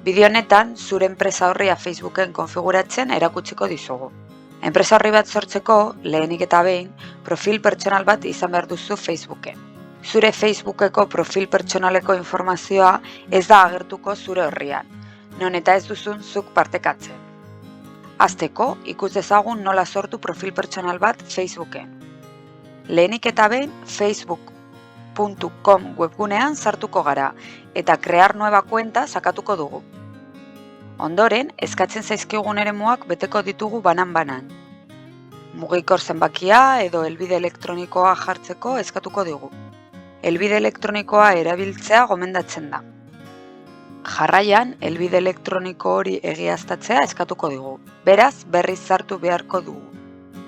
Bideo honetan, zure enpresa orria Facebooken konfiguratzen erakutsiko dizugu. Enpresa orri bat sortzeko, lehenik eta behin, profil pertsonal bat izan behar duzu Facebooken. Zure Facebookeko profil pertsonaleko informazioa ez da agertuko zure orrian, non eta ez duzun zuk partekatzen. Hasteko, ikus dezagun nola sortu profil pertsonal bat Facebooken. Lehenik eta behin, facebook.com webgunean sartuko gara eta crear nueva cuenta sakatuko dugu. Ondoren, eskatzen zaizkigun eremuak beteko ditugu banan-banan. Mugikor zenbakia edo helbide elektronikoa jartzeko eskatuko digu. Helbide elektronikoa erabiltzea gomendatzen da. Jarraian, helbide elektroniko hori egiaztatzea eskatuko digu. Beraz, berriz sartu beharko dugu.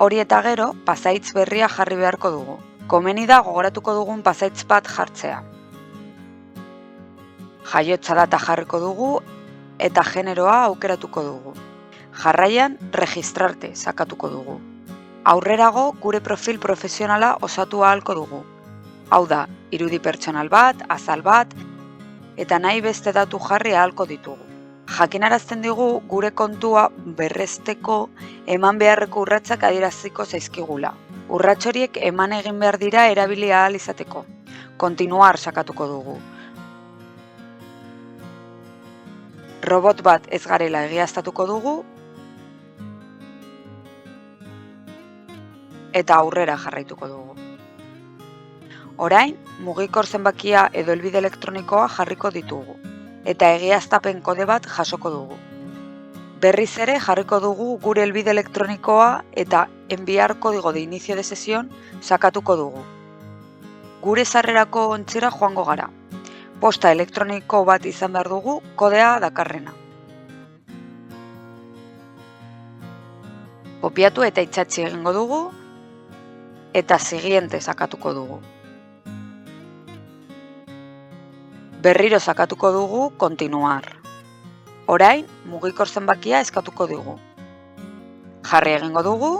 Hori eta gero, pasahitz berria jarri beharko dugu. Komeni da gogoratuko dugun pasahitz bat jartzea. Jaiotza data jarriko dugu eta generoa aukeratuko dugu. Jarraian, registrarte sakatuko dugu. Aurrerago, gure profil profesionala osatu ahalko dugu. Hau da, irudi pertsonal bat, azal bat, eta nahi beste datu jarri ahalko ditugu. Jakinarazten digu gure kontua berresteko eman beharreko urratsak adieraziko zaizkigula. Urrats horiek eman egin behar dira erabili ahal izateko. Continuar sakatuko dugu. Robot bat ez garela egiaztatuko dugu eta aurrera jarraituko dugu. Orain, mugikor zenbakia edo helbide elektronikoa jarriko ditugu eta egiaztapen kode bat jasoko dugu. Berriz ere jarriko dugu gure helbide elektronikoa eta enviar kódigo de inicio de sesión sakatuko dugu. Gure sarrerako ontzira joango gara. Posta elektroniko bat izan behar dugu kodea dakarrena. Kopiatu eta itsatsi egingo dugu eta siguiente sakatuko dugu. Berriro sakatuko dugu continuar. Orain, mugikor zenbakia eskatuko dugu. Jarri egingo dugu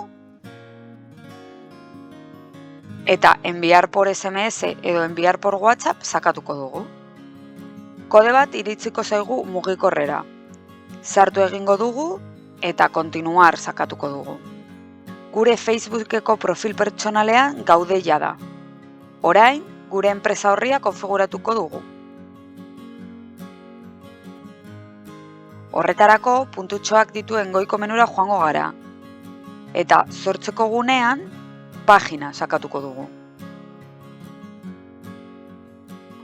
eta enviar por SMS edo enviar por WhatsApp sakatuko dugu. Kode bat iritsiko zaigu mugikorrera. Sartu egingo dugu eta continuar sakatuko dugu. Gure Facebookeko profil pertsonalean gaude jada. Orain, gure enpresa orria konfiguratuko dugu. Horretarako, puntutxoak dituen goiko menura joango gara. Eta sortzeko gunean, pagina sakatuko dugu.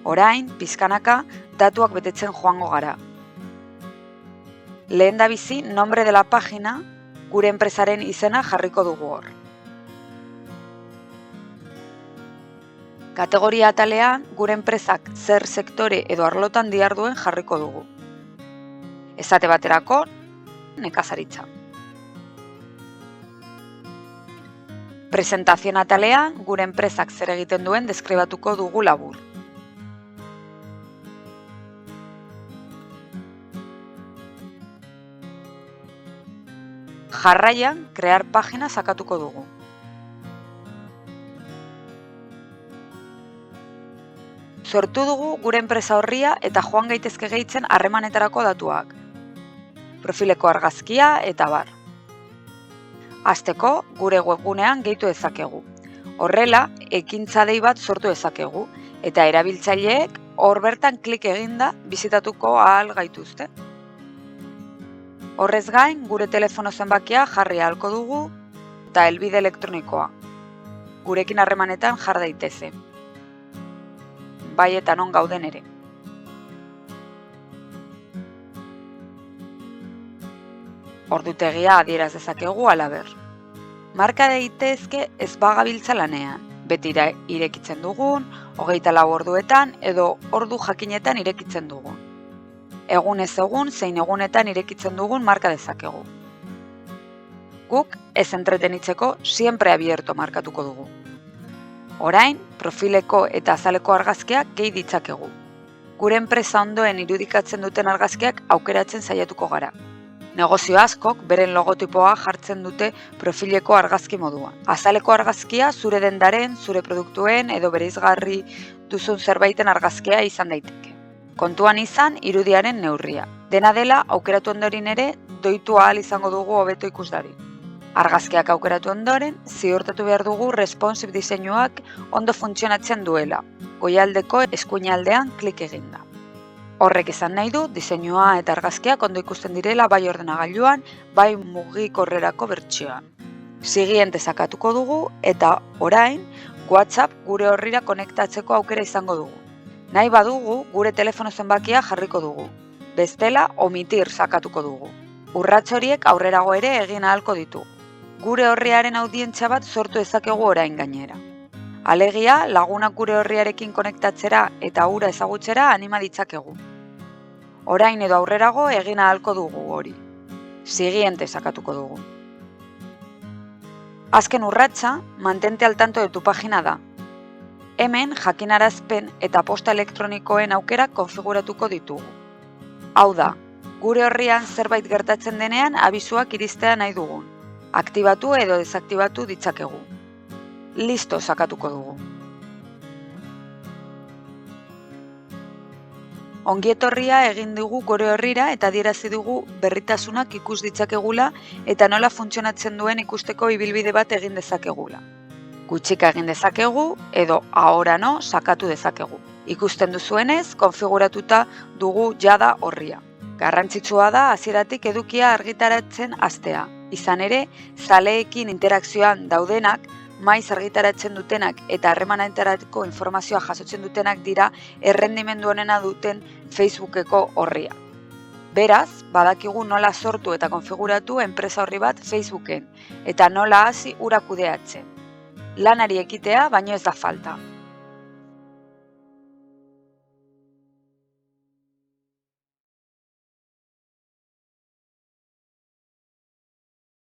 Orain, pizkanaka, datuak betetzen joango gara. Lehendabizi, nombre de la página, gure enpresaren izena jarriko dugu hor. Kategoria atalean, gure enpresak zer sektore edo arlotan diharduen jarriko dugu. Esate baterako, nekazaritza. Presentazion atalean, gure enpresak zer egiten duen deskribatuko dugu labur. Jarraian, crear pagina sakatuko dugu. Sortu dugu gure enpresa orria eta joan gaitezke gehitzen harremanetarako datuak. Profileko argazkia eta bar. Hasteko, gure webgunean gehitu dezakegu. Horrela, ekintza dei bat sortu dezakegu eta erabiltzaileek hor bertan klik eginda bisitatuko ahal gaituzte. Horrez gain, gure telefono zenbakia jarri ahalko dugu eta helbide elektronikoa. Gurekin harremanetan jar daiteze. Bai eta non gauden ere. Ordutegia adieraz dezakegu halaber. Marka daitezke ez bagabiltza lanean. Beti irekitzen dugun, 24 orduetan edo ordu jakinetan irekitzen dugun. Egunez egun zein egunetan irekitzen dugun marka dezakegu. Guk ez entretenitzeko siempre abierto markatuko dugu. Orain, profileko eta azaleko argazkiak gehi ditzakegu. Gure enpresa ondoen irudikatzen duten argazkiak aukeratzen saiatuko gara. Negozio askok beren logotipoa jartzen dute profileko argazki moduan. Azaleko argazkia zure dendaren, zure produktuen edo bereizgarri duzun zerbaiten argazkia izan daiteke. Kontuan izan irudiaren neurria. Dena dela, aukeratu ondoren ere, doitu ahal izango dugu hobeto ikusdari. Argazkiak aukeratu ondoren, ziurtatu behar dugu responsive diseinuak ondo funtzionatzen duela, goialdeko eskuinaldean klik eginda. Horrek izan nahi du, diseinua eta argazkiak ondo ikusten direla bai ordenagailuan, bai mugikorrerako bertsioan. Siguiente sakatuko dugu eta orain WhatsApp gure orrira konektatzeko aukera izango dugu. Nahi badugu, gure telefono zenbakia jarriko dugu. Bestela, omitir sakatuko dugu. Urrats horiek aurrerago ere egin ahalko ditu. Gure orriaren audientzia bat sortu ezakegu orain gainera. Alegia, lagunak gure orriarekin konektatzera eta hura ezagutzera anima ditzakegu. Orain edo aurrerago egin ahalko dugu hori. Siguiente sakatuko dugu. Azken urratsa, mantente al tanto de tu página da. Hemen jakinarazpen eta posta elektronikoen aukerak konfiguratuko ditugu. Hau da, gure orrian zerbait gertatzen denean abisuak iristea nahi dugun. Aktibatu edo desaktibatu ditzakegu. Listo sakatuko dugu. Ongietorria egin dugu gure orrira eta adierazi dugu berritasunak ikus ditzakegula eta nola funtzionatzen duen ikusteko ibilbide bat egin dezakegula. Gutxika egin dezakegu edo ahora no sakatu dezakegu. Ikusten duzuenez, konfiguratuta dugu jada orria. Garrantzitsua da hasieratik edukia argitaratzen hastea. Izan ere, zaleekin interakzioan daudenak, maiz argitaratzen dutenak eta harremanetarako informazioa jasotzen dutenak dira errendimendu onena duten Facebookeko orria. Beraz, badakigu nola sortu eta konfiguratu enpresa orri bat Facebooken eta nola hasi hura kudeatzen. Lanari ekitea baino ez da falta.